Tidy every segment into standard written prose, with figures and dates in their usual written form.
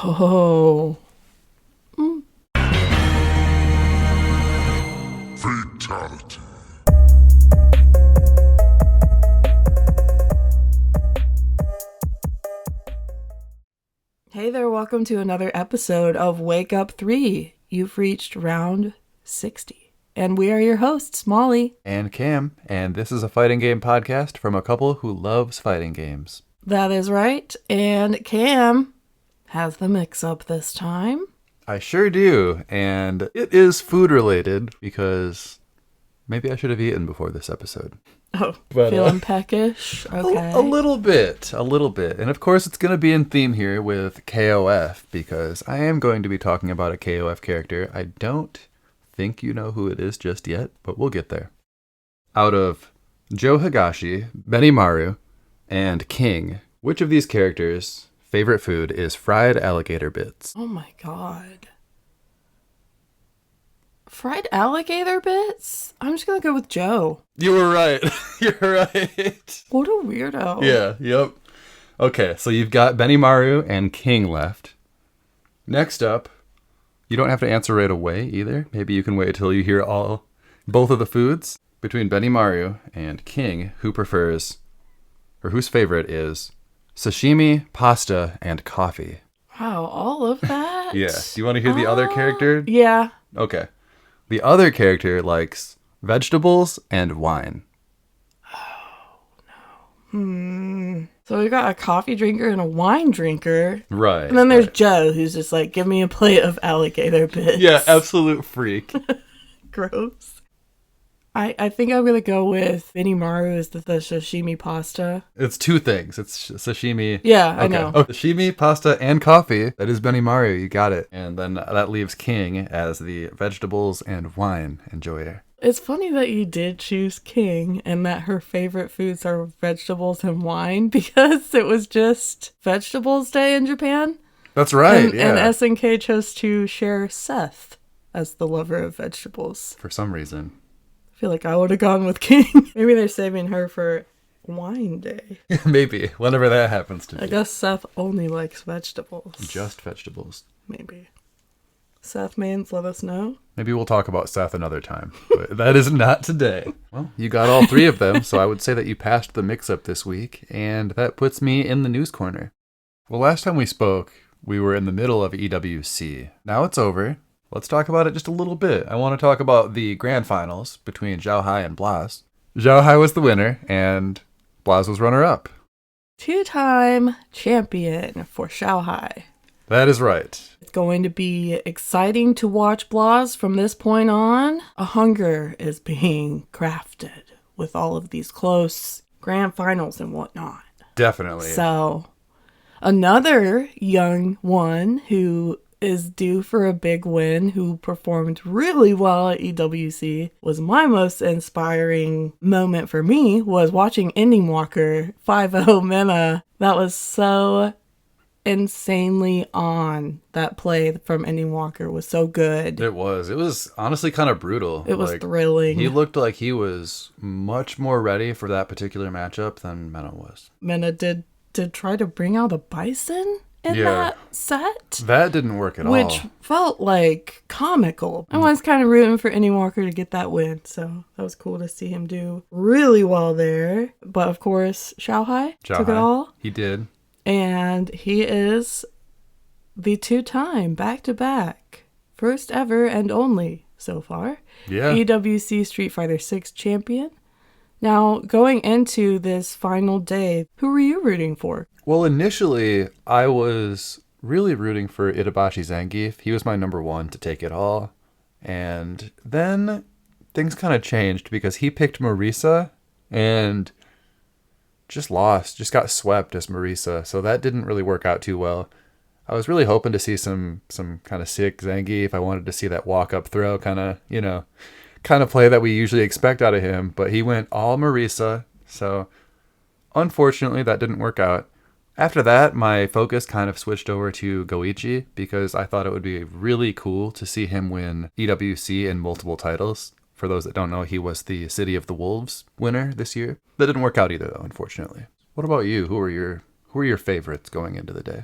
Oh. Fatality. Hey there, welcome to another episode of Wake Up 3. You've reached round 60. And we are your hosts, Molly. And Cam. And this is a fighting game podcast from a couple who loves fighting games. That is right. And Cam has the mix-up this time. I sure do. And it is food related because maybe I should have eaten before this episode. Oh, But, feeling peckish? Okay. A little bit. And of course it's going to be in theme here with KOF because I am going to be talking about a KOF character. I don't think you know who it is just yet, but we'll get there. Out of Joe Higashi, Benimaru, and King, which of these characters' favorite food is fried alligator bits? Oh my god. Fried alligator bits? I'm just gonna go with Joe. You were right. You're right. What a weirdo. Yeah, yep. Okay, so you've got Benimaru and King left. Next up, you don't have to answer right away either. Maybe you can wait till you hear both of the foods. Between Benimaru and King, who prefers, or whose favorite is sashimi, pasta, and coffee? Wow, all of that? Yeah. Do you want to hear the other character? Yeah. Okay. The other character likes vegetables and wine. So we got a coffee drinker and a wine drinker. Right. And then there's right. Joe, who's just like, give me a plate of alligator bits. Yeah, absolute freak. Gross. I think I'm going to go with Benimaru is the sashimi pasta. It's two things. It's sashimi. Yeah, I know. Oh, sashimi, pasta, and coffee. That is Benimaru. You got it. And then that leaves King as the vegetables and wine enjoyer. It's funny that you did choose King and that her favorite foods are vegetables and wine because it was just Vegetables Day in Japan. That's right, And yeah. SNK chose to share Seth as the lover of vegetables. For some reason. I feel like I would have gone with King. Maybe they're saving her for Wine Day. Maybe. Whenever that happens to be. I guess Seth only likes vegetables. Just vegetables. Maybe. Seth mains, let us know. Maybe we'll talk about Seth another time. But that is not today. Well, you got all three of them, so I would say that you passed the mix-up this week, and that puts me in the news corner. Well, last time we spoke, we were in the middle of EWC. Now it's over. Let's talk about it just a little bit. I want to talk about the grand finals between Zhao Hai and Blas. Zhao Hai was the winner, and Blas was runner-up. Two-time champion for Shanghai. That is right. It's going to be exciting to watch Blas from this point on. A hunger is being crafted with all of these close grand finals and whatnot. Definitely. So, another young one who is due for a big win, who performed really well at EWC, was my most inspiring moment for me, was watching Ending Walker 5-0 Mena. That was so insanely on. That play from Ending Walker was so good. It was honestly kind of brutal. It was thrilling. He looked like he was much more ready for that particular matchup than Mena was. Mena did try to bring out a bison in that set. That didn't work at all. Which felt like comical. I was kind of rooting for Ending Walker to get that win, so that was cool to see him do really well there. But of course, Shanghai took it all. He did. And he is the two-time, back-to-back, first ever and only, so far, EWC Street Fighter 6 champion. Now, going into this final day, who were you rooting for? Well, initially, I was really rooting for Itabashi Zangief. He was my number one to take it all. And then things kind of changed because he picked Marisa and just lost, just got swept as Marisa. So that didn't really work out too well. I was really hoping to see some kind of sick Zangief. I wanted to see that walk-up throw kind of play that we usually expect out of him. But he went all Marisa. So unfortunately, that didn't work out. After that, my focus kind of switched over to Goichi because I thought it would be really cool to see him win EWC in multiple titles. For those that don't know, he was the City of the Wolves winner this year. That didn't work out either, though, unfortunately. What about you? Who are your favorites going into the day?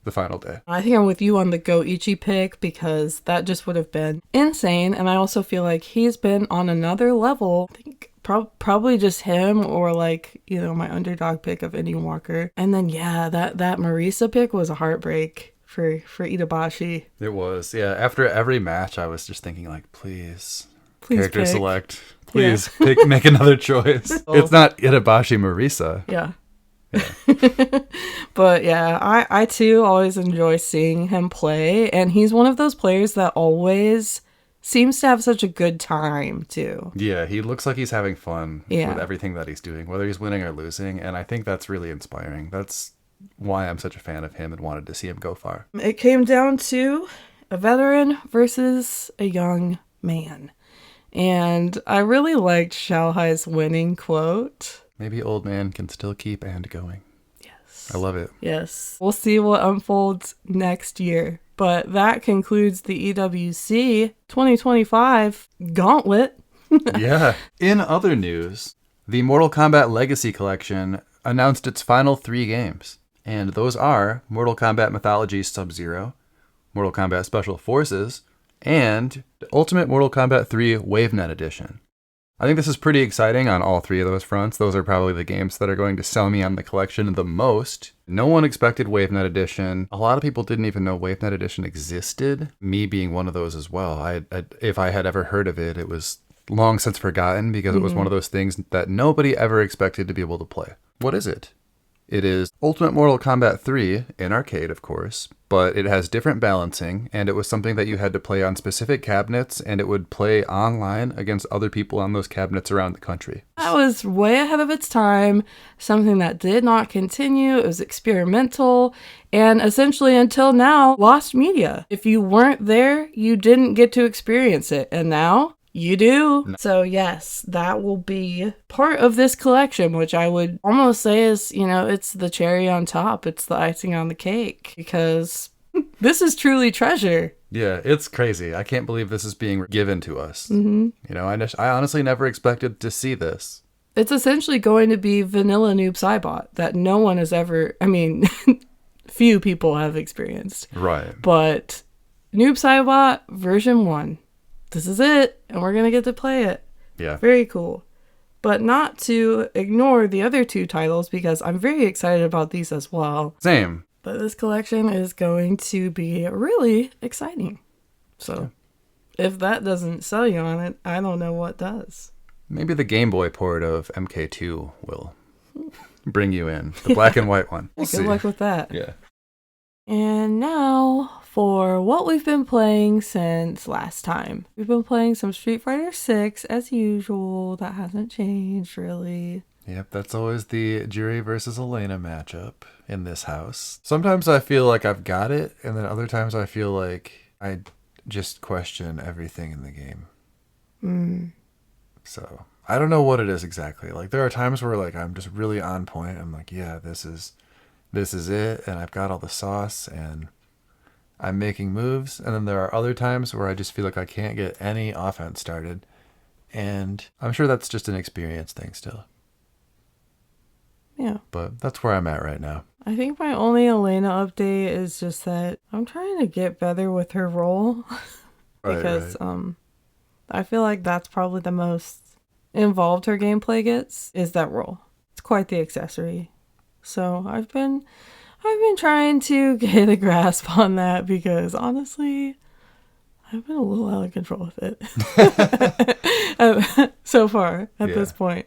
the final day. I think I'm with you on the Go Ichi pick because that just would have been insane. And I also feel like he's been on another level. I think probably just him or like, you know, my underdog pick of Indian Walker. And then, yeah, that Marisa pick was a heartbreak for Itabashi. It was. Yeah. After every match, I was just thinking like, please character pick. select. Please make another choice. It's not Itabashi Marisa. Yeah. But yeah, I too always enjoy seeing him play, and he's one of those players that always seems to have such a good time too. Yeah, he looks like he's having fun with everything that he's doing, whether he's winning or losing, and I think that's really inspiring. That's why I'm such a fan of him and wanted to see him go far. It came down to a veteran versus a young man. And I really liked Xiaohai's winning quote. Maybe old man can still keep and going. Yes. I love it. Yes. We'll see what unfolds next year. But that concludes the EWC 2025 Gauntlet. Yeah. In other news, the Mortal Kombat Legacy Collection announced its final 3 games. And those are Mortal Kombat Mythology Sub-Zero, Mortal Kombat Special Forces, and Ultimate Mortal Kombat 3 WaveNet Edition. I think this is pretty exciting on all 3 of those fronts. Those are probably the games that are going to sell me on the collection the most. No one expected WaveNet Edition. A lot of people didn't even know WaveNet Edition existed, me being one of those as well. If I had ever heard of it, it was long since forgotten because it was one of those things that nobody ever expected to be able to play. What is it? It is Ultimate Mortal Kombat 3 in arcade, of course, but it has different balancing, and it was something that you had to play on specific cabinets, and it would play online against other people on those cabinets around the country. That was way ahead of its time, something that did not continue. It was experimental, and essentially until now, lost media. If you weren't there, you didn't get to experience it, and now you do. No. So yes, that will be part of this collection, which I would almost say is, you know, it's the cherry on top. It's the icing on the cake because this is truly treasure. Yeah, it's crazy. I can't believe this is being given to us. Mm-hmm. You know, I honestly never expected to see this. It's essentially going to be vanilla Noob Saibot that no one has ever, I mean, few people have experienced. Right. But Noob Saibot version 1. This is it, and we're going to get to play it. Yeah. Very cool. But not to ignore the other 2 titles, because I'm very excited about these as well. Same. But this collection is going to be really exciting. So, if that doesn't sell you on it, I don't know what does. Maybe the Game Boy port of MK2 will bring you in. The black and white one. We'll see. Good luck with that. Yeah. And now for what we've been playing since last time. We've been playing some Street Fighter 6 as usual. That hasn't changed really. Yep, that's always the Juri versus Elena matchup in this house. Sometimes I feel like I've got it, and then other times I feel like I just question everything in the game. So I don't know what it is exactly. Like there are times where like I'm just really on point. I'm like, yeah, this is it, and I've got all the sauce, and I'm making moves. And then there are other times where I just feel like I can't get any offense started, and I'm sure that's just an experience thing still. Yeah. But that's where I'm at right now. I think my only Elena update is just that I'm trying to get better with her role. Because right. I feel like that's probably the most involved her gameplay gets, is that role. It's quite the accessory. So I've been trying to get a grasp on that because honestly, I've been a little out of control with it so far at this point.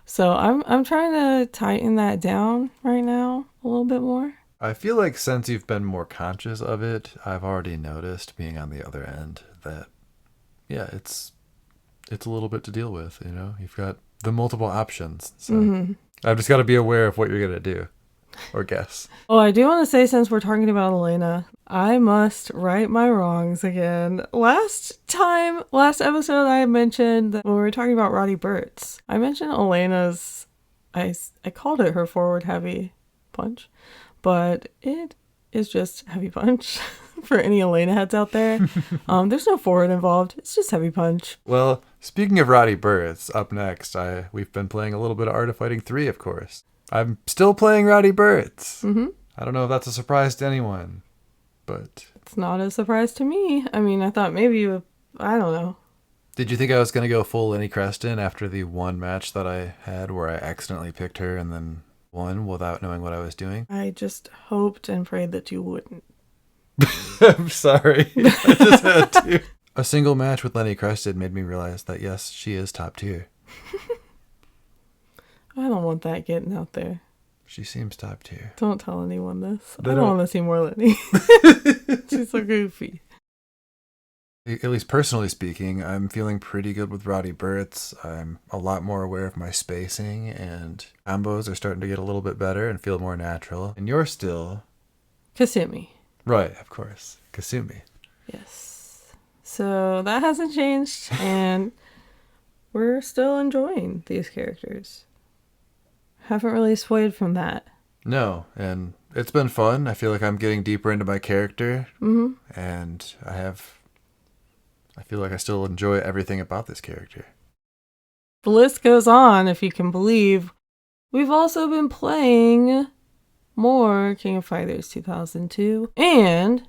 So I'm trying to tighten that down right now a little bit more. I feel like since you've been more conscious of it, I've already noticed being on the other end that, yeah, it's a little bit to deal with, you know? You've got the multiple options. So I've just got to be aware of what you're going to do or guess. Oh, I do want to say, since we're talking about Elena, I must right my wrongs again. Last episode, I mentioned that when we were talking about Rody-Birts, I mentioned Elena's, I called it her forward heavy punch, but it is just heavy punch for any Elena heads out there. There's no forward involved. It's just heavy punch. Well, speaking of Rody-Birts, up next, we've been playing a little bit of Art of Fighting 3, of course. I'm still playing Rody-Birts. I don't know if that's a surprise to anyone, but... It's not a surprise to me. I mean, I thought maybe you would, I don't know. Did you think I was going to go full Lenny Creston after the one match that I had where I accidentally picked her and then won without knowing what I was doing? I just hoped and prayed that you wouldn't. I'm sorry. I just had to. A single match with Lenny Creston made me realize that, yes, she is top tier. I don't want that getting out there. She seems top tier. Don't tell anyone this. They I don't don't want to see more Lenny. She's so goofy. At least personally speaking, I'm feeling pretty good with Rody-Birts. I'm a lot more aware of my spacing, and combos are starting to get a little bit better and feel more natural. And you're still... Kasumi. Right, of course. Kasumi. Yes. So that hasn't changed, and we're still enjoying these characters. Haven't really swayed from that. No, and it's been fun. I feel like I'm getting deeper into my character, and I feel like I still enjoy everything about this character. The list goes on, if you can believe. We've also been playing more King of Fighters 2002 and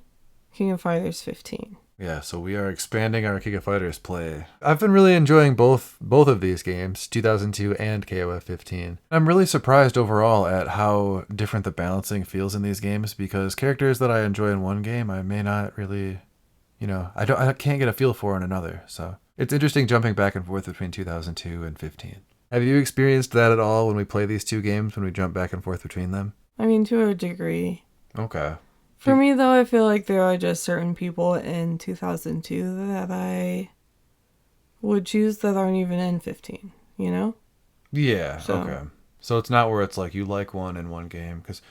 King of Fighters 15. Yeah, so we are expanding our King of Fighters play. I've been really enjoying both of these games, 2002 and KOF 15. I'm really surprised overall at how different the balancing feels in these games, because characters that I enjoy in one game, I may not really, I can't get a feel for in another. So it's interesting jumping back and forth between 2002 and 15. Have you experienced that at all when we play these two games, when we jump back and forth between them? I mean, to a degree. Okay. For me, though, I feel like there are just certain people in 2002 that I would choose that aren't even in 15, you know? Yeah, okay. So it's not where it's like you like one in one game. Because,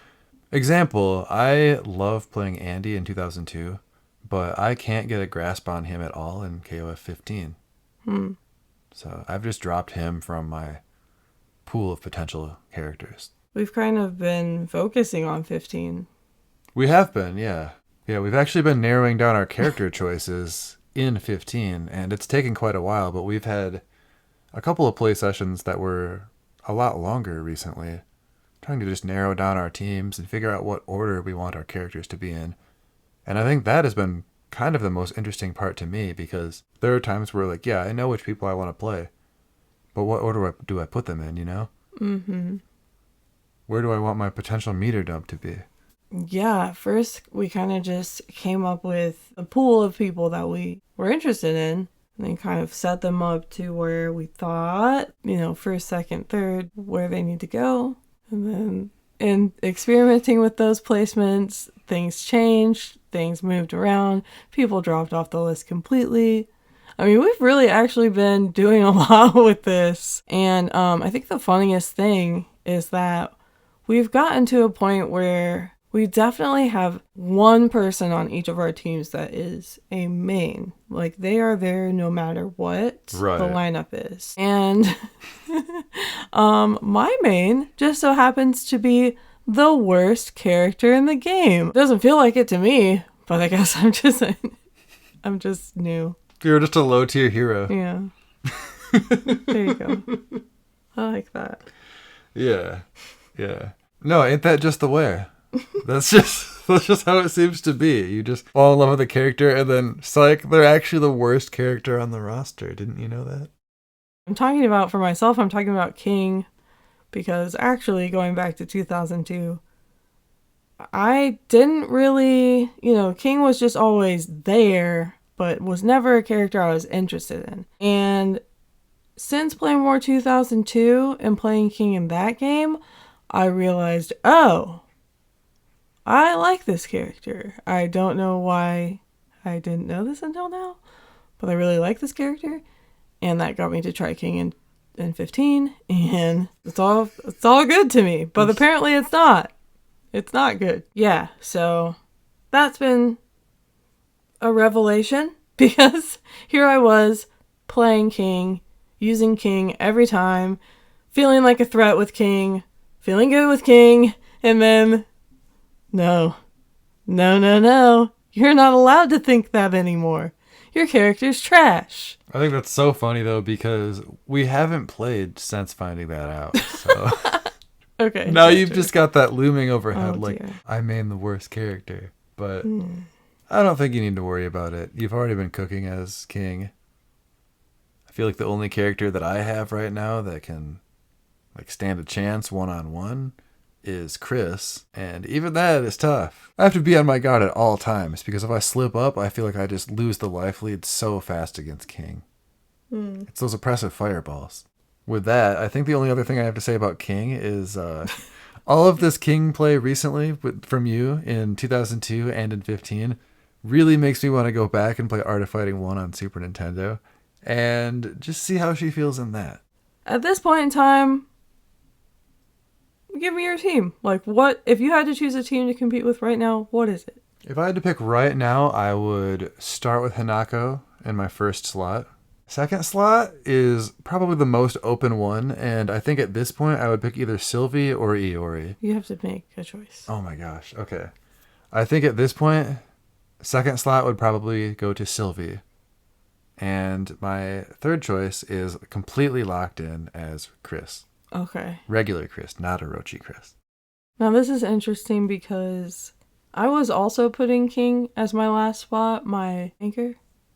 example, I love playing Andy in 2002, but I can't get a grasp on him at all in KOF 15. So I've just dropped him from my pool of potential characters. We've kind of been focusing on 15. We have been, yeah. Yeah, we've actually been narrowing down our character choices in 15, and it's taken quite a while, but we've had a couple of play sessions that were a lot longer recently, trying to just narrow down our teams and figure out what order we want our characters to be in. And I think that has been kind of the most interesting part to me, because there are times where, like, yeah, I know which people I want to play, but what order do I put them in, you know? Mm-hmm. Where do I want my potential meter dump to be? Yeah, first we kind of just came up with a pool of people that we were interested in, and then kind of set them up to where we thought, first, second, third, where they need to go. And then in experimenting with those placements, things changed, things moved around, people dropped off the list completely. I mean, we've really actually been doing a lot with this. And I think the funniest thing is that we've gotten to a point where we definitely have one person on each of our teams that is a main. Like, they are there no matter what the lineup is. And my main just so happens to be the worst character in the game. Doesn't feel like it to me, but I guess I'm just new. You're just a low tier hero. Yeah. There you go. I like that. Yeah. Yeah. No, ain't that just the way? That's just how it seems to be. You just fall in love with a character, and then psych, they're actually the worst character on the roster. Didn't you know that? I'm talking about, for myself, I'm talking about King, because actually going back to 2002, I didn't really, King was just always there, but was never a character I was interested in. And since playing more 2002 and playing King in that game, I realized, I like this character. I don't know why I didn't know this until now, but I really like this character, and that got me to try King in 15, and it's all good to me, but apparently it's not. It's not good. Yeah, so that's been a revelation, because here I was playing King, using King every time, feeling like a threat with King, feeling good with King, and then No. You're not allowed to think that anymore. Your character's trash. I think that's so funny, though, because we haven't played since finding that out. So Okay. Now gotcha. you've just got that looming overhead. Oh, like, dear. I main the worst character. But I don't think you need to worry about it. You've already been cooking as king. I feel like the only character that I have right now that can like stand a chance one-on-one is Chris, and even that is tough. I have to be on my guard at all times because if I slip up, I feel like I just lose the life lead so fast against King. It's those oppressive fireballs. With that, I think the only other thing I have to say about King is all of this King play recently from you in 2002 and in 15 really makes me want to go back and play Art of Fighting 1 on Super Nintendo and just see how she feels in that. At this point in time, give me your team. Like, what if you had to choose a team to compete with right now? What is it? If I had to pick right now, I would start with Hinako in my first slot. Second slot is probably the most open one, and I think at this point I would pick either Sylvie or Iori. You have to make a choice. Oh my gosh, okay. I think at this point, second slot would probably go to Sylvie. And my third choice is completely locked in as Chris. Okay. Regular Chris, not Orochi Chris. Now this is interesting because I was also putting King as my last spot, my anchor.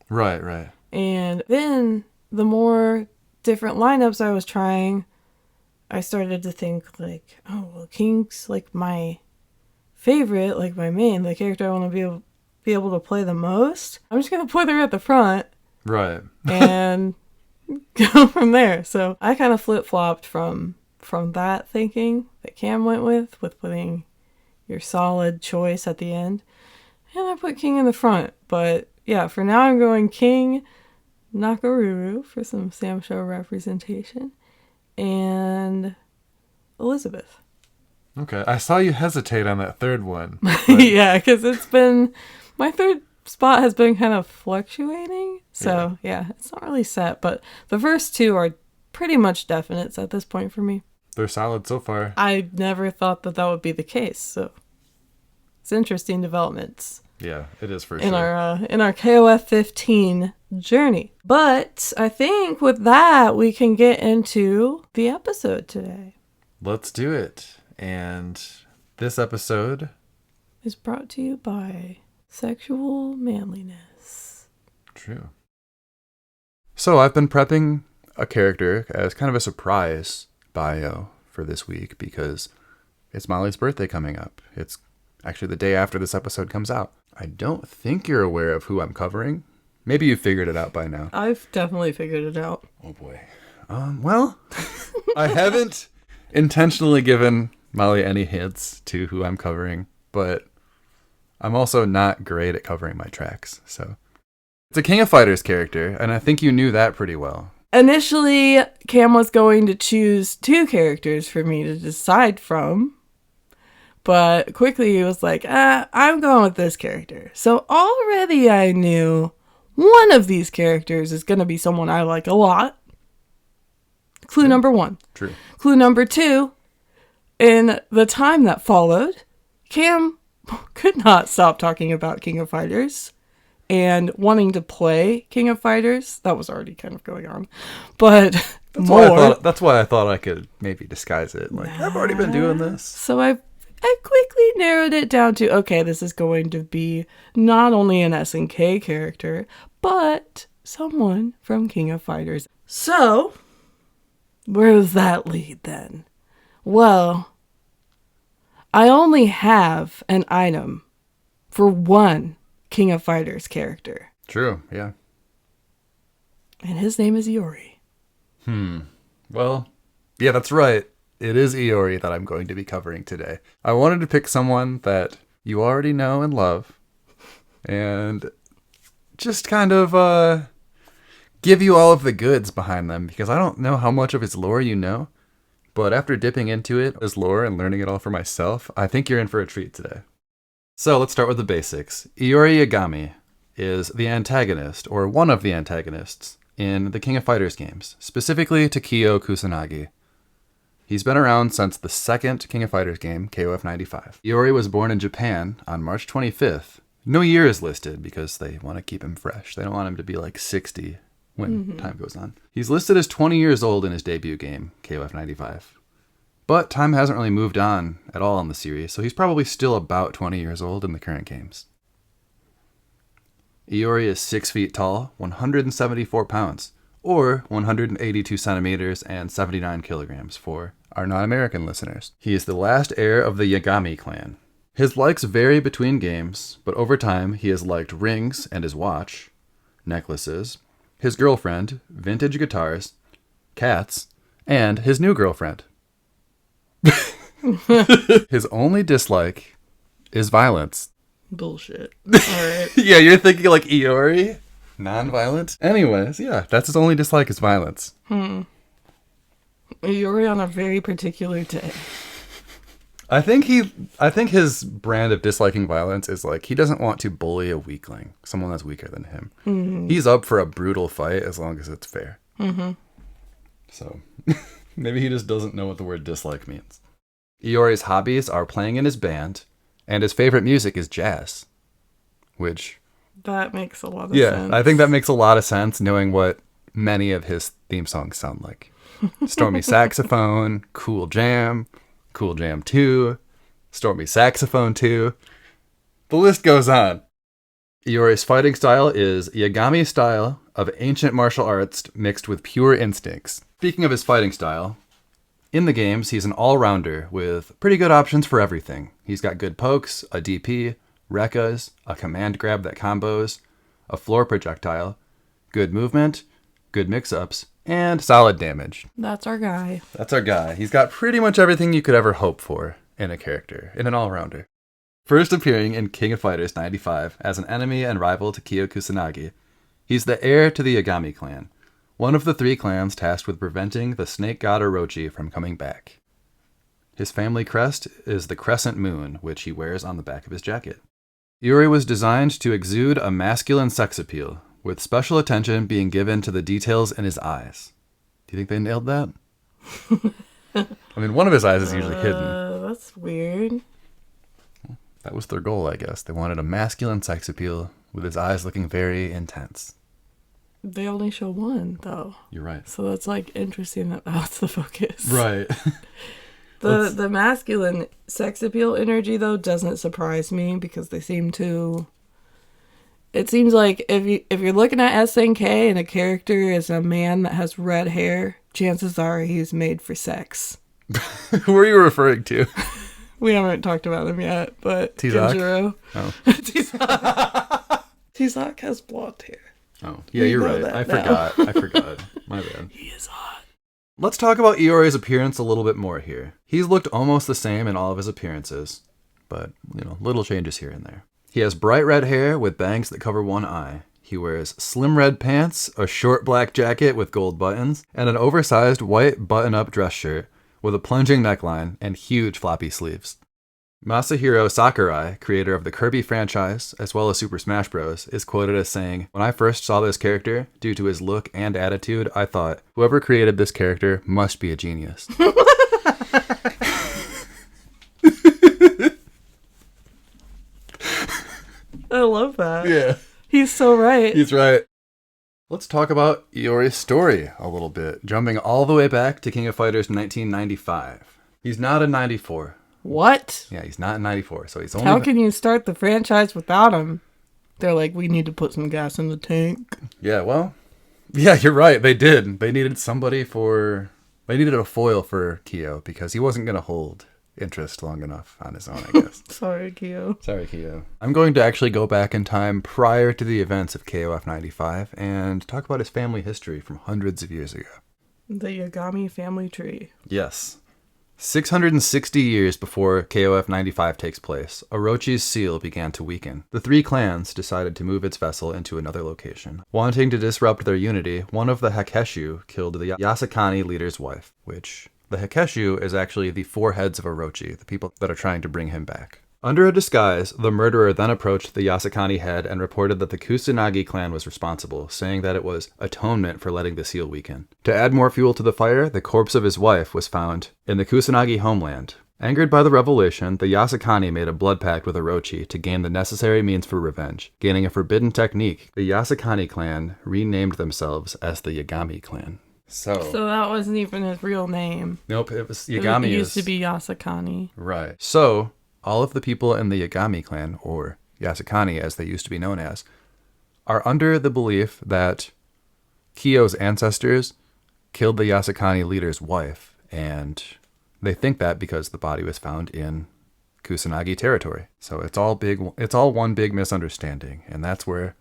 Right. And then the more different lineups I was trying, I started to think like, oh, well, King's like my favorite, like my main, the character I want to be able to play the most. I'm just going to put her at the front. Right. And go from there. So I kind of flip-flopped from that thinking that Cam went with putting your solid choice at the end. And I put King in the front. But yeah, for now I'm going King, Nakaruru for some Sam Show representation, and Elizabeth. Okay, I saw you hesitate on that third one. Yeah, because it's been, my third spot has been kind of fluctuating. So yeah, it's not really set, but the first two are pretty much definites at this point for me. They're solid so far. I never thought that would be the case, so it's interesting developments. Yeah, it is for in sure. In our KOF 15 journey. But I think with that we can get into the episode today. Let's do it. And this episode is brought to you by Sexual Manliness. True. So I've been prepping a character as kind of a surprise bio for this week because it's Molly's birthday coming up. It's actually the day after this episode comes out. I don't think you're aware of who I'm covering. Maybe you figured it out by now. I've definitely figured it out. Oh boy. Well, I haven't intentionally given Molly any hints to who I'm covering, but I'm also not great at covering my tracks, so. It's a King of Fighters character, and I think you knew that pretty well. Initially, Cam was going to choose two characters for me to decide from, but quickly he was like, I'm going with this character. So already I knew one of these characters is going to be someone I like a lot. Clue number one. True. Clue number two, in the time that followed, Cam could not stop talking about King of Fighters and wanting to play King of Fighters. That was already kind of going on. But that's why I thought I could maybe disguise it. Like, I've already been doing this. So I quickly narrowed it down to, okay, this is going to be not only an SNK character, but someone from King of Fighters. So, where does that lead then? Well, I only have an item for one King of Fighters character. True, yeah. And his name is Iori. Well, yeah, that's right. It is Iori that I'm going to be covering today. I wanted to pick someone that you already know and love and just kind of give you all of the goods behind them because I don't know how much of his lore you know, but after dipping into it, his lore and learning it all for myself, I think you're in for a treat today. So let's start with the basics. Iori Yagami is the antagonist, or one of the antagonists, in the King of Fighters games, specifically to Kyo Kusanagi. He's been around since the second King of Fighters game, KOF 95. Iori was born in Japan on March 25th. No year is listed because they want to keep him fresh. They don't want him to be like 60 when time goes on. He's listed as 20 years old in his debut game, KOF 95. But time hasn't really moved on at all in the series, so he's probably still about 20 years old in the current games. Iori is 6 feet tall, 174 pounds, or 182 centimeters and 79 kilograms for our non-American listeners. He is the last heir of the Yagami clan. His likes vary between games, but over time he has liked rings and his watch, necklaces, his girlfriend, vintage guitars, cats, and his new girlfriend. His only dislike is violence. Bullshit. Alright. Yeah, you're thinking like Iori? Non-violent? Anyways, yeah, that's his only dislike is violence. Iori on a very particular day. I think his brand of disliking violence is like he doesn't want to bully a weakling, someone that's weaker than him. Mm-hmm. He's up for a brutal fight as long as it's fair. Mm-hmm. So maybe he just doesn't know what the word dislike means. Iori's hobbies are playing in his band, and his favorite music is jazz, which... That makes a lot of sense. Yeah, I think that makes a lot of sense knowing what many of his theme songs sound like. Stormy Saxophone, Cool Jam 2, Stormy Saxophone 2. The list goes on. Iori's fighting style is Yagami style of ancient martial arts mixed with pure instincts. Speaking of his fighting style, in the games, he's an all-rounder with pretty good options for everything. He's got good pokes, a DP, rekkas, a command grab that combos, a floor projectile, good movement, good mix-ups, and solid damage. That's our guy. That's our guy. He's got pretty much everything you could ever hope for in a character, in an all-rounder. First appearing in King of Fighters 95 as an enemy and rival to Kyo Kusanagi, he's the heir to the Yagami clan, one of the 3 clans tasked with preventing the snake god Orochi from coming back. His family crest is the crescent moon, which he wears on the back of his jacket. Iori was designed to exude a masculine sex appeal, with special attention being given to the details in his eyes. Do you think they nailed that? I mean, one of his eyes is usually hidden. That's weird. That was their goal, I guess. They wanted a masculine sex appeal with his eyes looking very intense. They only show one, though. You're right. So that's, like, interesting that that's the focus. Right. The masculine sex appeal energy, though, doesn't surprise me because they seem to... It seems like if you're looking at SNK and a character is a man that has red hair, chances are he's made for sex. Who are you referring to? We haven't talked about him yet, but Tizoc? Genjuro. Oh. Tizoc has blonde hair. Oh, yeah, you're right. I forgot. My bad. He is hot. Let's talk about Iori's appearance a little bit more here. He's looked almost the same in all of his appearances, but, little changes here and there. He has bright red hair with bangs that cover one eye. He wears slim red pants, a short black jacket with gold buttons, and an oversized white button-up dress shirt with a plunging neckline and huge floppy sleeves. Masahiro Sakurai, creator of the Kirby franchise, as well as Super Smash Bros., is quoted as saying, "When I first saw this character, due to his look and attitude, I thought, whoever created this character must be a genius." I love that. Yeah. He's so right. He's right. Let's talk about Iori's story a little bit, jumping all the way back to King of Fighters 1995. He's not in 94. What? Yeah, he's not in 94, so he's only... How can you start the franchise without him? They're like, we need to put some gas in the tank. Yeah, well... Yeah, you're right, they did. They needed somebody for... They needed a foil for Kyo, because he wasn't going to hold interest long enough on his own, I guess. Sorry, Kyo. I'm going to actually go back in time prior to the events of KOF 95 and talk about his family history from hundreds of years ago. The Yagami family tree. Yes. 660 years before KOF 95 takes place, Orochi's seal began to weaken. The 3 clans decided to move its vessel into another location. Wanting to disrupt their unity, one of the Hakeshu killed the Yasakani leader's wife, which... The Hakeshu is actually the 4 heads of Orochi, the people that are trying to bring him back. Under a disguise, the murderer then approached the Yasakani head and reported that the Kusanagi clan was responsible, saying that it was atonement for letting the seal weaken. To add more fuel to the fire, the corpse of his wife was found in the Kusanagi homeland. Angered by the revelation, the Yasakani made a blood pact with Orochi to gain the necessary means for revenge. Gaining a forbidden technique, the Yasakani clan renamed themselves as the Yagami clan. So that wasn't even his real name. nope, it was Yagami. It used to be Yasakani. Right. So all of the people in the Yagami clan, or Yasakani as they used to be known as, are under the belief that Kyo's ancestors killed the Yasakani leader's wife, and they think that because the body was found in Kusanagi territory. So it's all one big misunderstanding, and that's where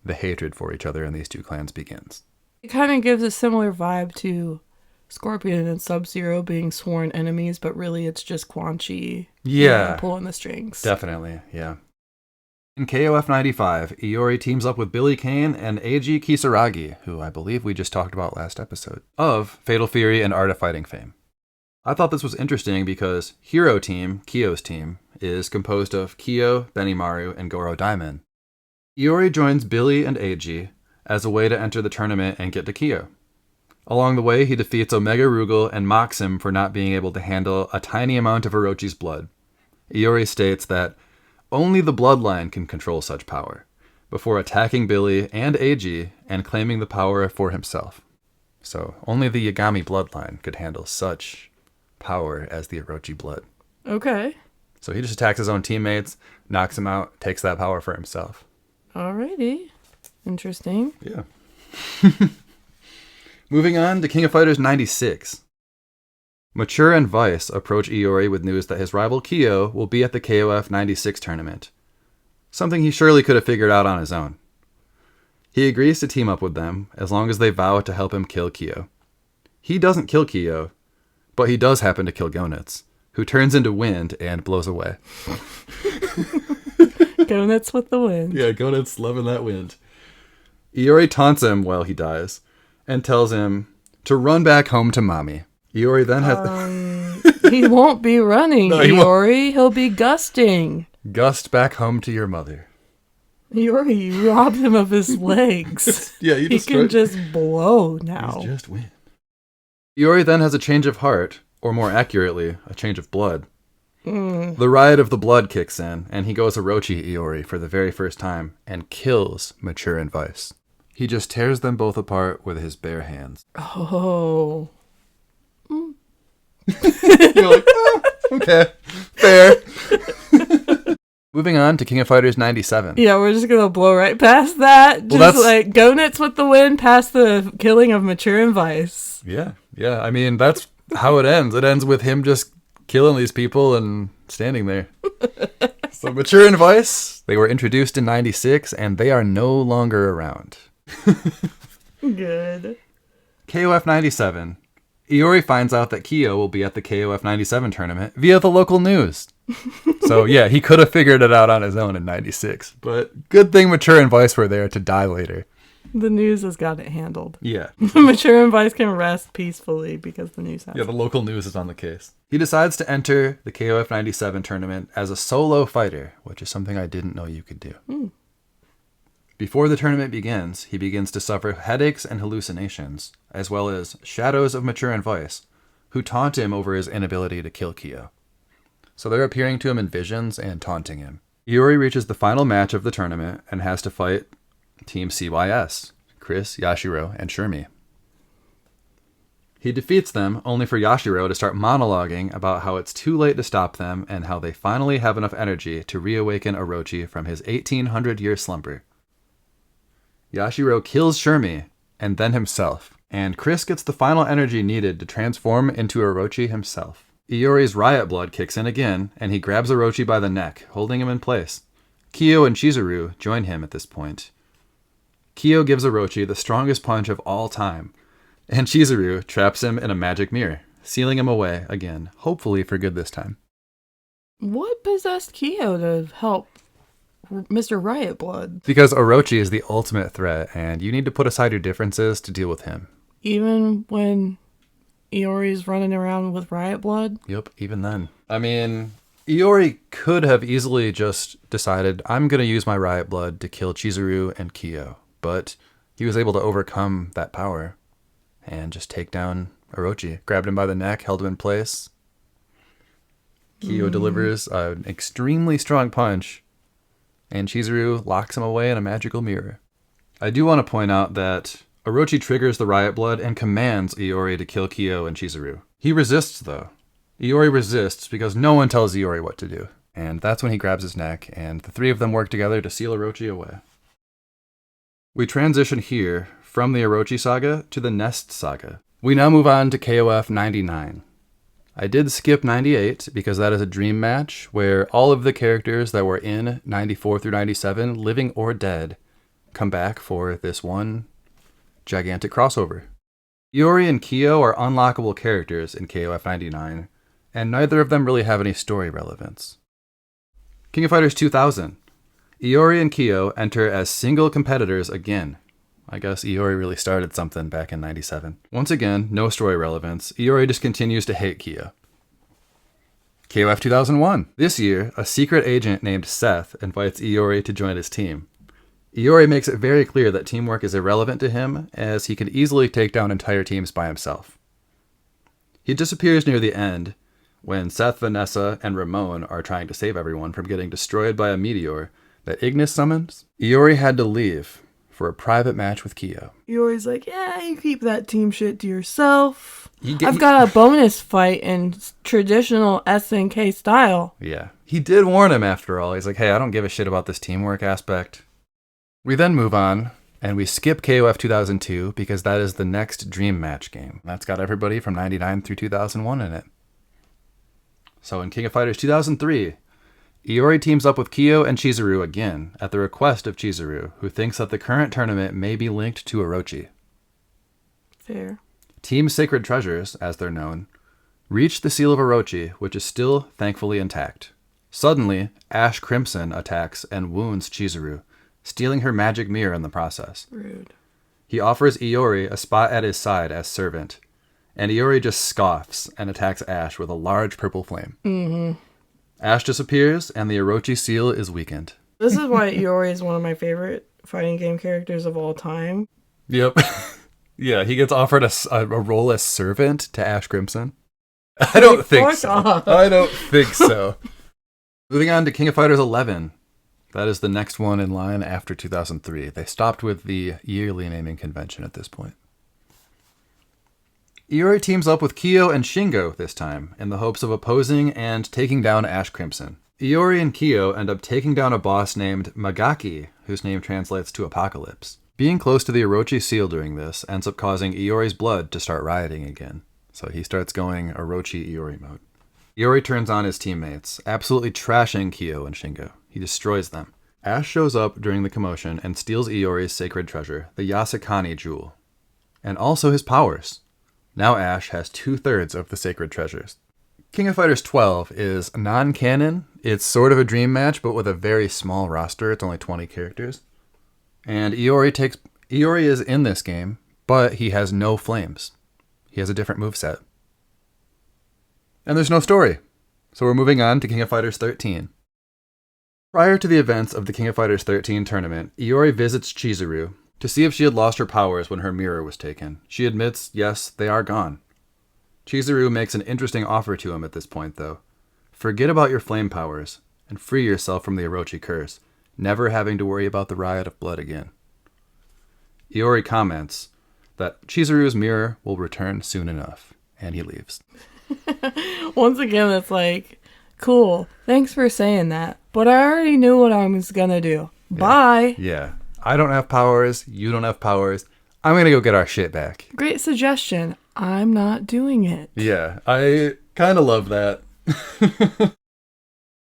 the hatred for each other in these two clans begins. It kind of gives a similar vibe to Scorpion and Sub-Zero being sworn enemies, but really it's just Quan Chi pulling the strings. Definitely, yeah. In KOF 95, Iori teams up with Billy Kane and Eiji Kisaragi, who I believe we just talked about last episode, of Fatal Fury and Art of Fighting fame. I thought this was interesting because Hero Team, Kyo's team, is composed of Kyo, Benimaru, and Goro Daimon. Iori joins Billy and Eiji as a way to enter the tournament and get to Kyo. Along the way, he defeats Omega Rugal and mocks him for not being able to handle a tiny amount of Orochi's blood. Iori states that only the bloodline can control such power, before attacking Billy and Eiji and claiming the power for himself. So only the Yagami bloodline could handle such power as the Orochi blood. Okay. So he just attacks his own teammates, knocks them out, takes that power for himself. Alrighty. Interesting. Yeah. Moving on to King of Fighters 96. Mature and Vice approach Iori with news that his rival Kyo will be at the KOF 96 tournament. Something he surely could have figured out on his own. He agrees to team up with them as long as they vow to help him kill Kyo. He doesn't kill Kyo, but he does happen to kill Gonitz, who turns into wind and blows away. Gonitz with the wind. Yeah, Gonitz loving that wind. Iori taunts him while he dies and tells him to run back home to mommy. Iori then has he won't be running, No, Iori. He'll be gusting. Gust back home to your mother. Iori, you robbed him of his legs. Yeah, he can just blow now. He's just wind. Iori then has a change of heart, or more accurately, a change of blood. The riot of the blood kicks in, and he goes Orochi Iori for the very first time and kills Mature and Vice. He just tears them both apart with his bare hands. Oh. You're like, oh, okay, fair. Moving on to King of Fighters 97. Yeah, we're just going to blow right past that. Just like Gonitz with the win past the killing of Mature and Vice. Yeah. I mean, that's how it ends. It ends with him just killing these people and standing there. So Mature and Vice, they were introduced in 96 and they are no longer around. Good. KOF 97. Iori finds out that Kyo will be at the KOF 97 tournament via the local news. So yeah, he could have figured it out on his own in 96. But good thing Mature and Vice were there to die later. The news has got it handled. Yeah. Mature and Vice can rest peacefully because the news has Yeah, the local news is on the case. He decides to enter the KOF 97 tournament as a solo fighter, which is something I didn't know you could do. Before the tournament begins, he begins to suffer headaches and hallucinations, as well as shadows of Mature and Vice, who taunt him over his inability to kill Kyo. So they're appearing to him in visions and taunting him. Iori reaches the final match of the tournament and has to fight Team CYS, Chris, Yashiro, and Shermie. He defeats them, only for Yashiro to start monologuing about how it's too late to stop them and how they finally have enough energy to reawaken Orochi from his 1800-year slumber. Yashiro kills Shermie, and then himself, and Chris gets the final energy needed to transform into Orochi himself. Iori's riot blood kicks in again, and he grabs Orochi by the neck, holding him in place. Kyo and Chizuru join him at this point. Kyo gives Orochi the strongest punch of all time, and Chizuru traps him in a magic mirror, sealing him away again, hopefully for good this time. What possessed Kyo to help Mr. Riot Blood? Because Orochi is the ultimate threat, and you need to put aside your differences to deal with him. Even when Iori's running around with Riot Blood? Yep, even then. I mean, Iori could have easily just decided, I'm going to use my Riot Blood to kill Chizuru and Kyo, but he was able to overcome that power and just take down Orochi. Grabbed him by the neck, held him in place. Kyo delivers an extremely strong punch, and Chizuru locks him away in a magical mirror. I do want to point out that Orochi triggers the riot blood and commands Iori to kill Kyo and Chizuru. He resists, though. Iori resists because no one tells Iori what to do. And that's when he grabs his neck, and the three of them work together to seal Orochi away. We transition here from the Orochi saga to the Nest saga. We now move on to KOF 99. I did skip 98 because that is a dream match where all of the characters that were in 94 through 97, living or dead, come back for this one gigantic crossover. Iori and Kyo are unlockable characters in KOF 99, and neither of them really have any story relevance. King of Fighters 2000. Iori and Kyo enter as single competitors again. I guess Iori really started something back in 97. Once again, no story relevance. Iori just continues to hate Kyo. KOF 2001. This year, a secret agent named Seth invites Iori to join his team. Iori makes it very clear that teamwork is irrelevant to him, as he could easily take down entire teams by himself. He disappears near the end, when Seth, Vanessa, and Ramon are trying to save everyone from getting destroyed by a meteor that Ignis summons. Iori had to leave for a private match with Kyo. Iori's like, yeah, you keep that team shit to yourself. I've got a bonus fight in traditional SNK style. Yeah. He did warn him after all. He's like, hey, I don't give a shit about this teamwork aspect. We then move on, and we skip KOF 2002 because that is the next dream match game. That's got everybody from 99 through 2001 in it. So in King of Fighters 2003, Iori teams up with Kyo and Chizuru again at the request of Chizuru, who thinks that the current tournament may be linked to Orochi. Fair. Team Sacred Treasures, as they're known, reach the seal of Orochi, which is still thankfully intact. Suddenly, Ash Crimson attacks and wounds Chizuru, stealing her magic mirror in the process. Rude. He offers Iori a spot at his side as servant, and Iori just scoffs and attacks Ash with a large purple flame. Mm-hmm. Ash disappears, and the Orochi seal is weakened. This is why Iori is one of my favorite fighting game characters of all time. Yep. Yeah, he gets offered a role as servant to Ash Crimson. I don't think so. I don't think so. Moving on to King of Fighters 11. That is the next one in line after 2003. They stopped with the yearly naming convention at this point. Iori teams up with Kyo and Shingo this time, in the hopes of opposing and taking down Ash Crimson. Iori and Kyo end up taking down a boss named Magaki, whose name translates to Apocalypse. Being close to the Orochi seal during this ends up causing Iori's blood to start rioting again, so he starts going Orochi Iori mode. Iori turns on his teammates, absolutely trashing Kyo and Shingo. He destroys them. Ash shows up during the commotion and steals Iori's sacred treasure, the Yasakani jewel, and also his powers. Now Ash has 2/3 of the sacred treasures. King of Fighters 12 is non-canon. It's sort of a dream match, but with a very small roster. It's only 20 characters. And Iori is in this game, but he has no flames. He has a different moveset. And there's no story. So we're moving on to King of Fighters 13. Prior to the events of the King of Fighters 13 tournament, Iori visits Chizuru to see if she had lost her powers when her mirror was taken. She admits, yes, they are gone. Chizuru makes an interesting offer to him at this point, though. Forget about your flame powers, and free yourself from the Orochi curse, never having to worry about the riot of blood again. Iori comments that Chizuru's mirror will return soon enough, and he leaves. Once again, it's like, cool, thanks for saying that, but I already knew what I was gonna do. Yeah. Bye! Yeah. I don't have powers, you don't have powers, I'm gonna go get our shit back. Great suggestion. I'm not doing it. Yeah, I kind of love that.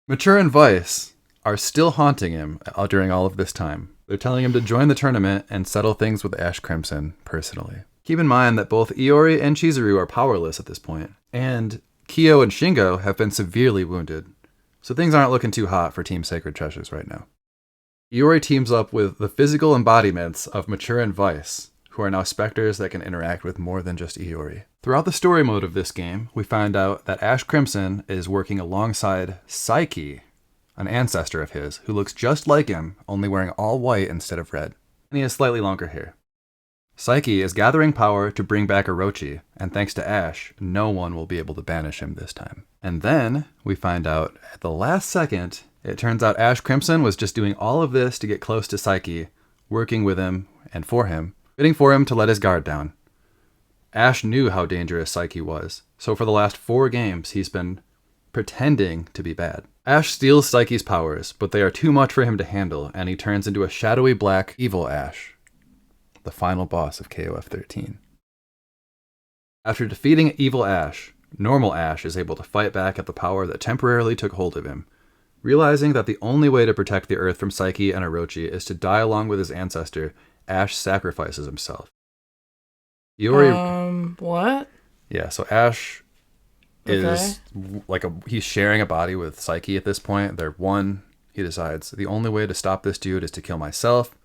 Mature and Vice are still haunting him during all of this time. They're telling him to join the tournament and settle things with Ash Crimson personally. Keep in mind that both Iori and Chizuru are powerless at this point, and Kyo and Shingo have been severely wounded, so things aren't looking too hot for Team Sacred Treasures right now. Iori teams up with the physical embodiments of Mature and Vice, who are now specters that can interact with more than just Iori. Throughout the story mode of this game, we find out that Ash Crimson is working alongside Psyche, an ancestor of his, who looks just like him, only wearing all white instead of red. And he has slightly longer hair. Psyche is gathering power to bring back Orochi, and thanks to Ash, no one will be able to banish him this time. And then, we find out, at the last second, it turns out Ash Crimson was just doing all of this to get close to Psyche, working with him and for him, waiting for him to let his guard down. Ash knew how dangerous Psyche was, so for the last 4 games, he's been pretending to be bad. Ash steals Psyche's powers, but they are too much for him to handle, and he turns into a shadowy black evil Ash, the final boss of KOF 13. After defeating evil Ash, normal Ash is able to fight back at the power that temporarily took hold of him, realizing that the only way to protect the Earth from Psyche and Orochi is to die along with his ancestor. Ash sacrifices himself. Iori... What? Yeah, so Ash is he's sharing a body with Psyche at this point. They're one. He decides the only way to stop this dude is to kill myself,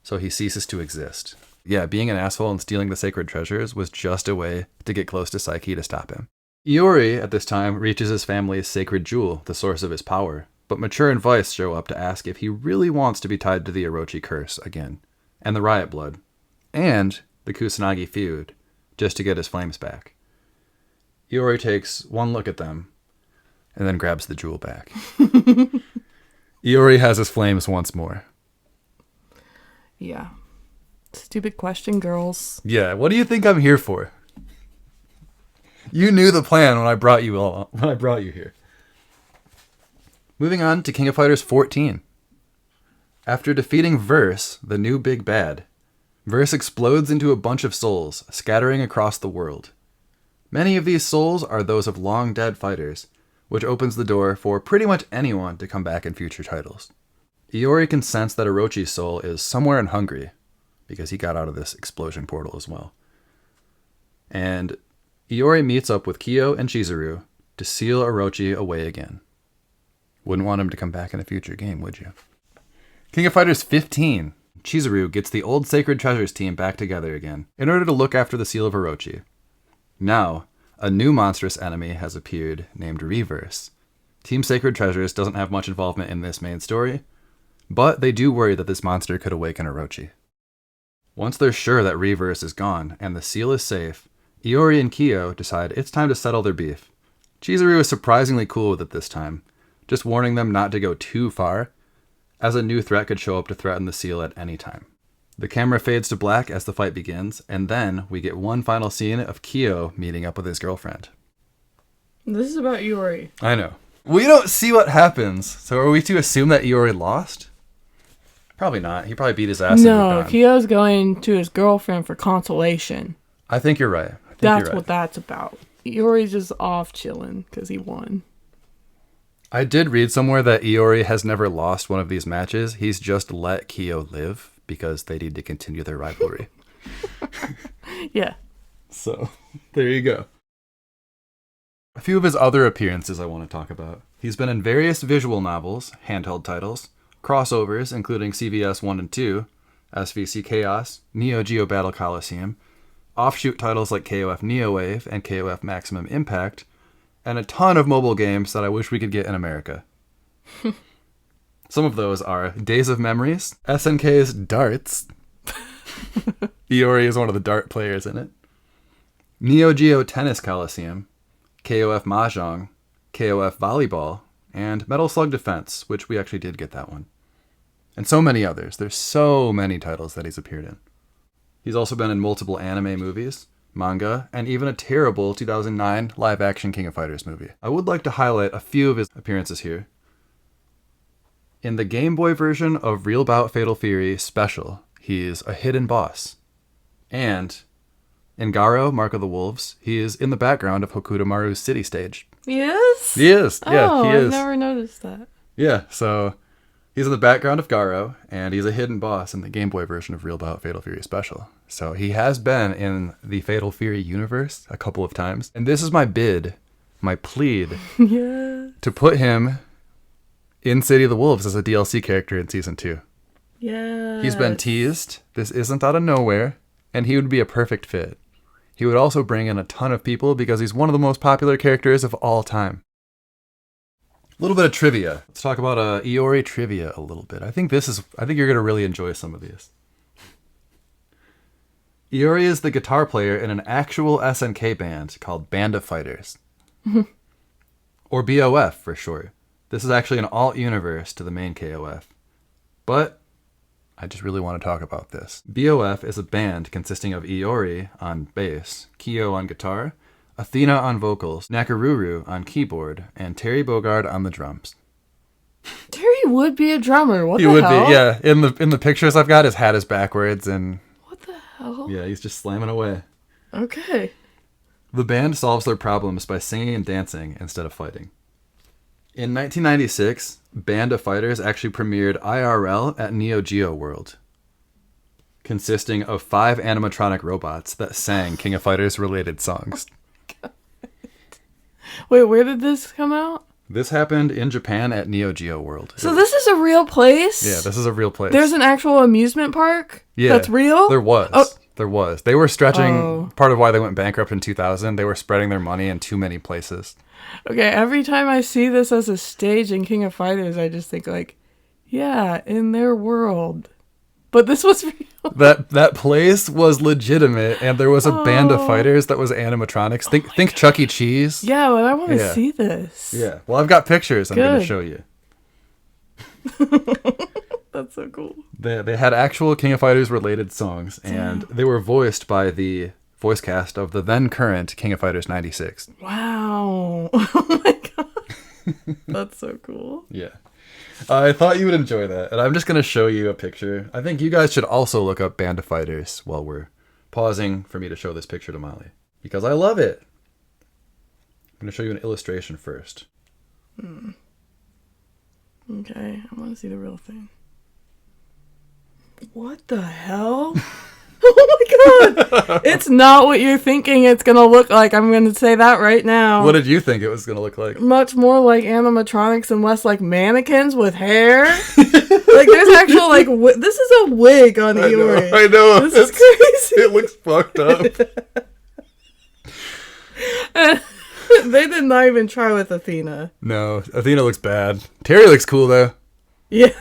so he ceases to exist. Yeah, being an asshole and stealing the sacred treasures was just a way to get close to Psyche to stop him. Iori, at this time, reaches his family's sacred jewel, the source of his power, but Mature and Vice show up to ask if he really wants to be tied to the Orochi curse again, and the Riot Blood, and the Kusanagi feud, just to get his flames back. Iori takes one look at them, and then grabs the jewel back. Iori has his flames once more. Yeah. Stupid question, girls. Yeah, what do you think I'm here for? You knew the plan when I brought you here. Moving on to King of Fighters 14. After defeating Verse, the new big bad, Verse explodes into a bunch of souls, scattering across the world. Many of these souls are those of long-dead fighters, which opens the door for pretty much anyone to come back in future titles. Iori can sense that Orochi's soul is somewhere in Hungary, because he got out of this explosion portal as well. And Iori meets up with Kyo and Chizuru to seal Orochi away again. Wouldn't want him to come back in a future game, would you? King of Fighters 15. Chizuru gets the old Sacred Treasures team back together again in order to look after the seal of Orochi. Now, a new monstrous enemy has appeared named ReVerse. Team Sacred Treasures doesn't have much involvement in this main story, but they do worry that this monster could awaken Orochi. Once they're sure that ReVerse is gone and the seal is safe, Iori and Kyo decide it's time to settle their beef. Chizuru is surprisingly cool with it this time, just warning them not to go too far, as a new threat could show up to threaten the seal at any time. The camera fades to black as the fight begins, and then we get one final scene of Kyo meeting up with his girlfriend. This is about Iori. I know. We don't see what happens, so are we to assume that Iori lost? Probably not. He probably beat his ass. No, Kyo's going to his girlfriend for consolation. I think you're right. That's what that's about. Iori's just off chilling because he won. I did read somewhere that Iori has never lost one of these matches. He's just let Kyo live because they need to continue their rivalry. Yeah. So, there you go. A few of his other appearances I want to talk about. He's been in various visual novels, handheld titles, crossovers including CVS 1 and 2, SVC Chaos, Neo Geo Battle Coliseum, offshoot titles like KOF Neo Wave and KOF Maximum Impact, and a ton of mobile games that I wish we could get in America. Some of those are Days of Memories, SNK's Darts. Iori is one of the dart players in it. Neo Geo Tennis Coliseum, KOF Mahjong, KOF Volleyball, and Metal Slug Defense, which we actually did get that one. And so many others. There's so many titles that he's appeared in. He's also been in multiple anime movies, manga, and even a terrible 2009 live-action King of Fighters movie. I would like to highlight a few of his appearances here. In the Game Boy version of Real Bout Fatal Fury Special, he's a hidden boss. And in Garo, Mark of the Wolves, he is in the background of Hokutomaru's city stage. Yes? He is. Yeah, he is. I've never noticed that. Yeah, so he's in the background of Garo, and he's a hidden boss in the Game Boy version of Real Bout Fatal Fury Special. So he has been in the Fatal Fury universe a couple of times. And this is my bid, my plead, to put him in City of the Wolves as a DLC character in Season 2. Yeah. He's been teased. This isn't out of nowhere, and he would be a perfect fit. He would also bring in a ton of people because he's one of the most popular characters of all time. A little bit of trivia. Let's talk about Iori trivia a little bit. I think you're going to really enjoy some of these. Iori is the guitar player in an actual SNK band called Band of Fighters. Or BOF for short. This is actually an alt universe to the main KOF. But I just really want to talk about this. BOF is a band consisting of Iori on bass, Kyo on guitar, Athena on vocals, Nakaruru on keyboard, and Terry Bogard on the drums. Terry would be a drummer. What He the would hell? be, yeah. In the pictures I've got, his hat is backwards, and What the hell? yeah, he's just slamming away. Okay. The band solves their problems by singing and dancing instead of fighting. In 1996, Band of Fighters actually premiered IRL at Neo Geo World, consisting of 5 animatronic robots that sang King of Fighters related songs. Wait, where did this come out? This happened in Japan at Neo Geo World. So this is a real place? Yeah, this is a real place. There's an actual amusement park? Yeah, That's real? There was. Oh. There was. They were stretching, Oh. part of why they went bankrupt in 2000, they were spreading their money in too many places. Okay, every time I see this as a stage in King of Fighters, I just think like, yeah, in their world. But this was real. That place was legitimate, and there was a band of fighters that was animatronics. Think Chuck E. Cheese. Yeah, but I want to Yeah. see this. Yeah. Well, I've got pictures I'm going to Good. show you. That's so cool. They had actual King of Fighters related songs, and they were voiced by the voice cast of the then current King of Fighters 96. Wow. Oh my god. That's so cool. Yeah. I thought you would enjoy that, and I'm just going to show you a picture. I think you guys should also look up Band of Fighters while we're pausing for me to show this picture to Molly, because I love it. I'm going to show you an illustration first. Okay, I want to see the real thing. What the hell? Oh my god! It's not what you're thinking it's gonna look like. I'm gonna say that right now. What did you think it was going to look like? Much more like animatronics and less like mannequins with hair. Like there's actual like this is a wig on Iori. I know. This is crazy. It looks fucked up. They did not even try with Athena. No, Athena looks bad. Terry looks cool, though. Yeah.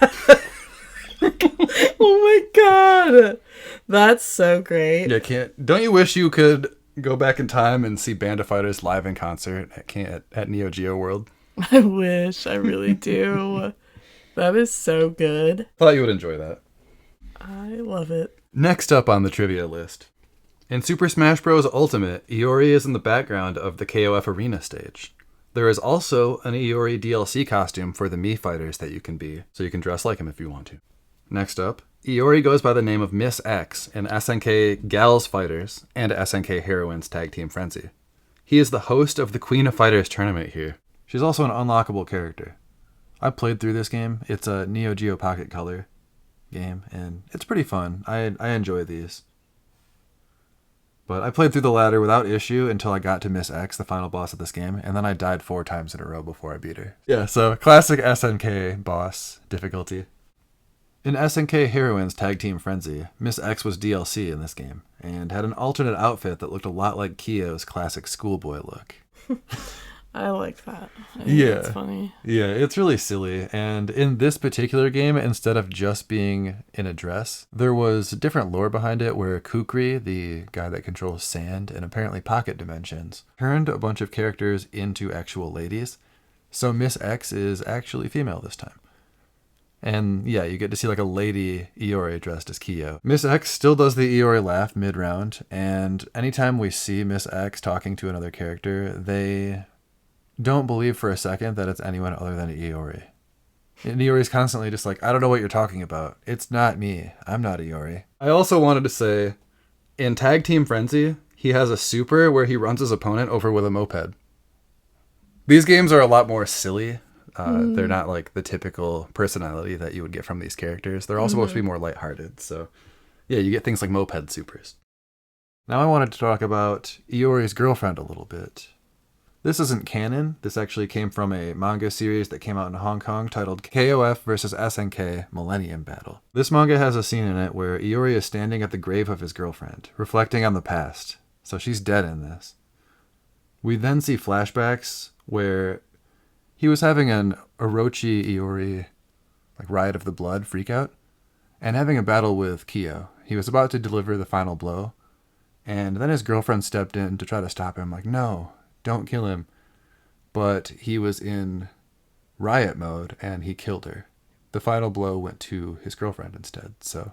Oh my god. That's so great. Yeah, don't you wish you could go back in time and see Band of Fighters live in concert at Neo Geo World? I wish. I really do. That is so good. Thought you would enjoy that. I love it. Next up on the trivia list. In Super Smash Bros. Ultimate, Iori is in the background of the KOF Arena stage. There is also an Iori DLC costume for the Mii fighters that you can be, so you can dress like him if you want to. Next up, Iori goes by the name of Miss X in SNK Gals Fighters and SNK Heroines Tag Team Frenzy. He is the host of the Queen of Fighters tournament here. She's also an unlockable character. I played through this game. It's a Neo Geo Pocket Color game, and it's pretty fun. I enjoy these. But I played through the ladder without issue until I got to Miss X, the final boss of this game, and then I died 4 times in a row before I beat her. Yeah, so classic SNK boss difficulty. In SNK Heroines Tag Team Frenzy, Miss X was DLC in this game, and had an alternate outfit that looked a lot like Kyo's classic schoolboy look. I like that. I think Yeah. That's funny. Yeah, it's really silly. And in this particular game, instead of just being in a dress, there was different lore behind it where Kukri, the guy that controls sand and apparently pocket dimensions, turned a bunch of characters into actual ladies. So Miss X is actually female this time. And yeah, you get to see like a lady Iori dressed as Kyo. Miss X still does the Iori laugh mid-round, and anytime we see Miss X talking to another character, they don't believe for a second that it's anyone other than Iori. And Iori's constantly just like, I don't know what you're talking about. It's not me. I'm not Iori. I also wanted to say, in Tag Team Frenzy, he has a super where he runs his opponent over with a moped. These games are a lot more silly. They're not like the typical personality that you would get from these characters. They're all supposed to be more lighthearted. So yeah, you get things like moped supers. Now I wanted to talk about Iori's girlfriend a little bit. This isn't canon. This actually came from a manga series that came out in Hong Kong titled KOF vs. SNK Millennium Battle. This manga has a scene in it where Iori is standing at the grave of his girlfriend, reflecting on the past. So she's dead in this. We then see flashbacks where he was having an Orochi Iori like Riot of the Blood freakout and having a battle with Kyo. He was about to deliver the final blow, and then his girlfriend stepped in to try to stop him, like, no, don't kill him. But he was in riot mode and he killed her. the final blow went to his girlfriend instead. So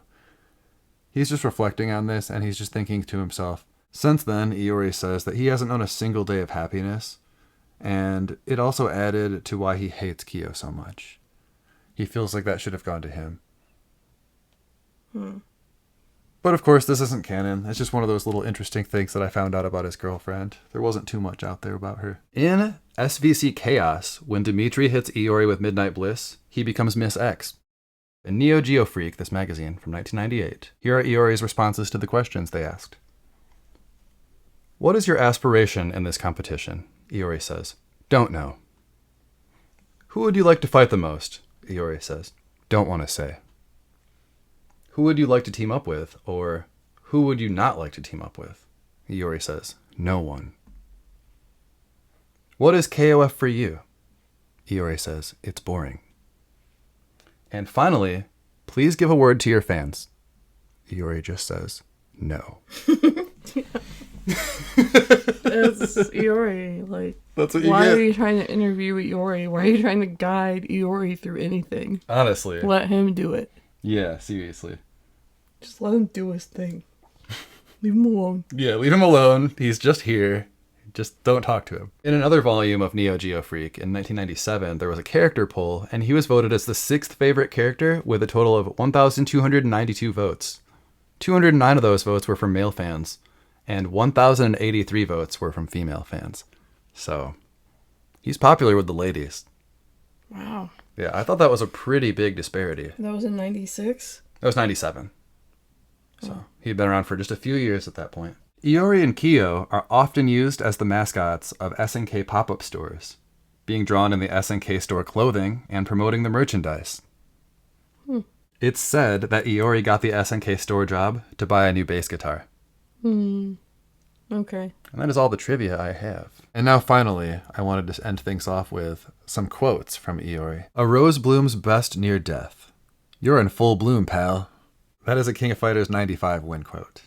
he's just reflecting on this, and he's just thinking to himself. Since then, Iori says that he hasn't known a single day of happiness, and it also added to why he hates Kyo so much. He feels like that should have gone to him. But of course, this isn't canon. It's just one of those little interesting things that I found out about his girlfriend. There wasn't too much out there about her. In SVC Chaos, when Dimitri hits Iori with Midnight Bliss, he becomes Miss X. In Neo Geo Freak, this magazine from 1998, here are Iori's responses to the questions they asked. What is your aspiration in this competition? Iori says. Don't know. Who would you like to fight the most? Iori says. Don't want to say. Who would you like to team up with? Or who would you not like to team up with? Iori says. No one. What is KOF for you? Iori says. It's boring. And finally, please give a word to your fans. Iori just says. No. It's Iori. Like, that's what you why get. are you trying to interview Iori? Why are you trying to guide Iori through anything? Honestly. Let him do it. Yeah, seriously. Just let him do his thing. Leave him alone. Yeah, leave him alone. He's just here. Just don't talk to him. In another volume of Neo Geo Freak in 1997, there was a character poll, and he was voted as the 6th favorite character with a total of 1,292 votes. 209 of those votes were from male fans, and 1,083 votes were from female fans. So, he's popular with the ladies. Wow. Yeah, I thought that was a pretty big disparity. That was in 96? That was 97. So, he'd been around for just a few years at that point. Iori and Kyo are often used as the mascots of SNK pop-up stores, being drawn in the SNK store clothing and promoting the merchandise. It's said that Iori got the SNK store job to buy a new bass guitar. Okay. And that is all the trivia I have. And now finally, I wanted to end things off with some quotes from Iori. A rose blooms best near death. You're in full bloom, pal. That is a King of Fighters 95 win quote.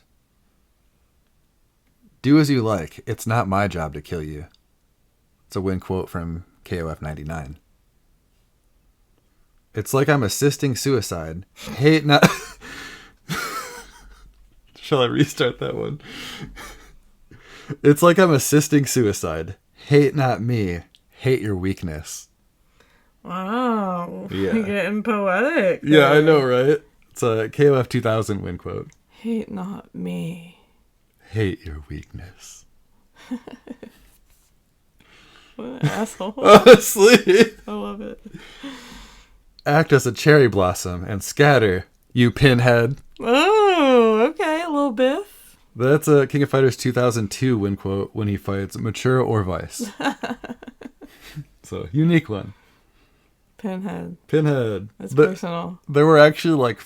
Do as you like. It's not my job to kill you. It's a win quote from KOF 99. It's like I'm assisting suicide. Hate not... Shall I restart that one? It's like I'm assisting suicide. Hate not me. Hate your weakness. Wow. Yeah. You're getting poetic. Yeah, I know, right? It's a KOF 2000 win quote. Hate not me. Hate your weakness. What an asshole. Honestly. I love it. Act as a cherry blossom and scatter, you pinhead. Oh, okay. A little biff. That's a King of Fighters 2002 win quote when he fights Mature or Vice. So, unique one. Pinhead. Pinhead. That's personal. There were actually like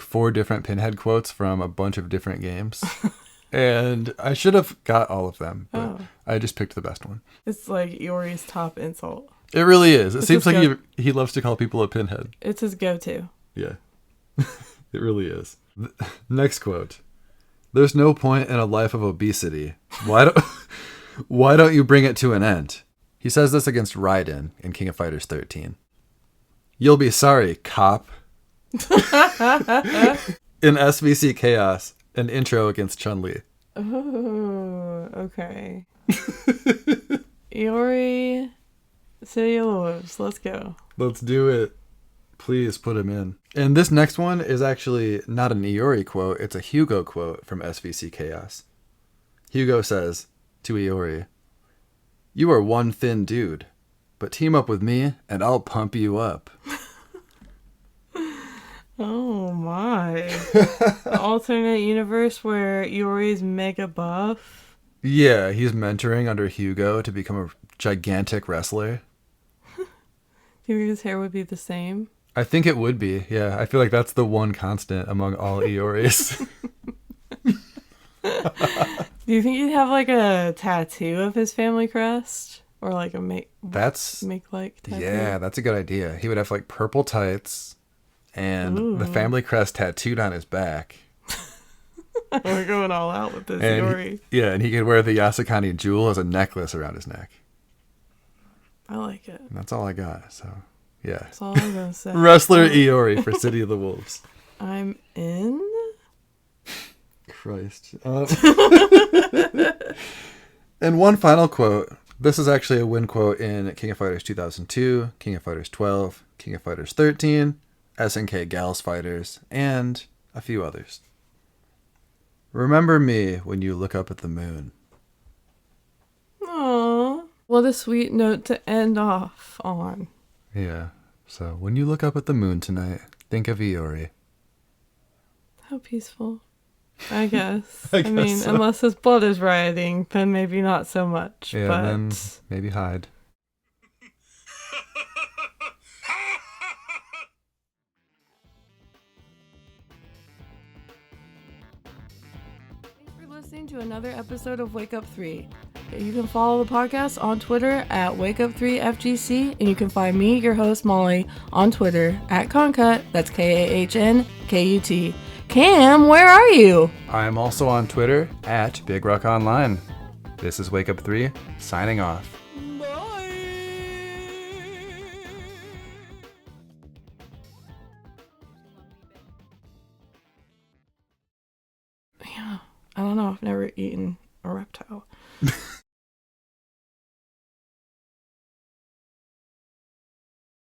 4 different Pinhead quotes from a bunch of different games. And I should have got all of them, but I just picked the best one. It's like Iori's top insult. It really is. It seems like his he loves to call people a pinhead. It's his go-to. Yeah. It really is. Next quote. There's no point in a life of obesity. Why don't you bring it to an end? He says this against Raiden in King of Fighters 13. You'll be sorry, cop. In SVC Chaos, an intro against Chun-Li. Oh, okay. Iori, City of Wolves. Let's go. Let's do it. Please put him in. And this next one is actually not an Iori quote. It's a Hugo quote from SVC Chaos. Hugo says to Iori, "You are one thin dude, but team up with me and I'll pump you up." Oh my. Alternate universe where Iori's mega buff. Yeah, he's mentoring under Hugo to become a gigantic wrestler. Do you think his hair would be the same? I think it would be, yeah. I feel like that's the one constant among all Ioris. Do you think he'd have like a tattoo of his family crest? Or like a make like tattoo? Yeah, that's a good idea. He would have like purple tights and the family crest tattooed on his back. We're going all out with this, and Iori. And he could wear the Yasukani jewel as a necklace around his neck. I like it. And that's all I got, so Yeah. That's all I'm going to say. Wrestler Iori for City of the Wolves. I'm in. Christ. And one final quote. This is actually a win quote in King of Fighters 2002, King of Fighters 12, King of Fighters 13, SNK Gals Fighters, and a few others. Remember me when you look up at the moon. Aww. What a sweet note to end off on. Yeah. So when you look up at the moon tonight, think of Iori. How peaceful. I guess. I I guess mean, so. unless his blood is rioting, then maybe not so much. Yeah, but and then maybe hide. thanks for listening to another episode of Wake Up 3. You can follow the podcast on Twitter at wakeupthreefgc, and you can find me, your host Molly, on Twitter at kahnkut. That's KAHNKUT. Cam, where are you? I am also on Twitter at bigruckonline. This is Wake Up 3, signing off. Bye. Yeah, I don't know. I've never eaten a reptile.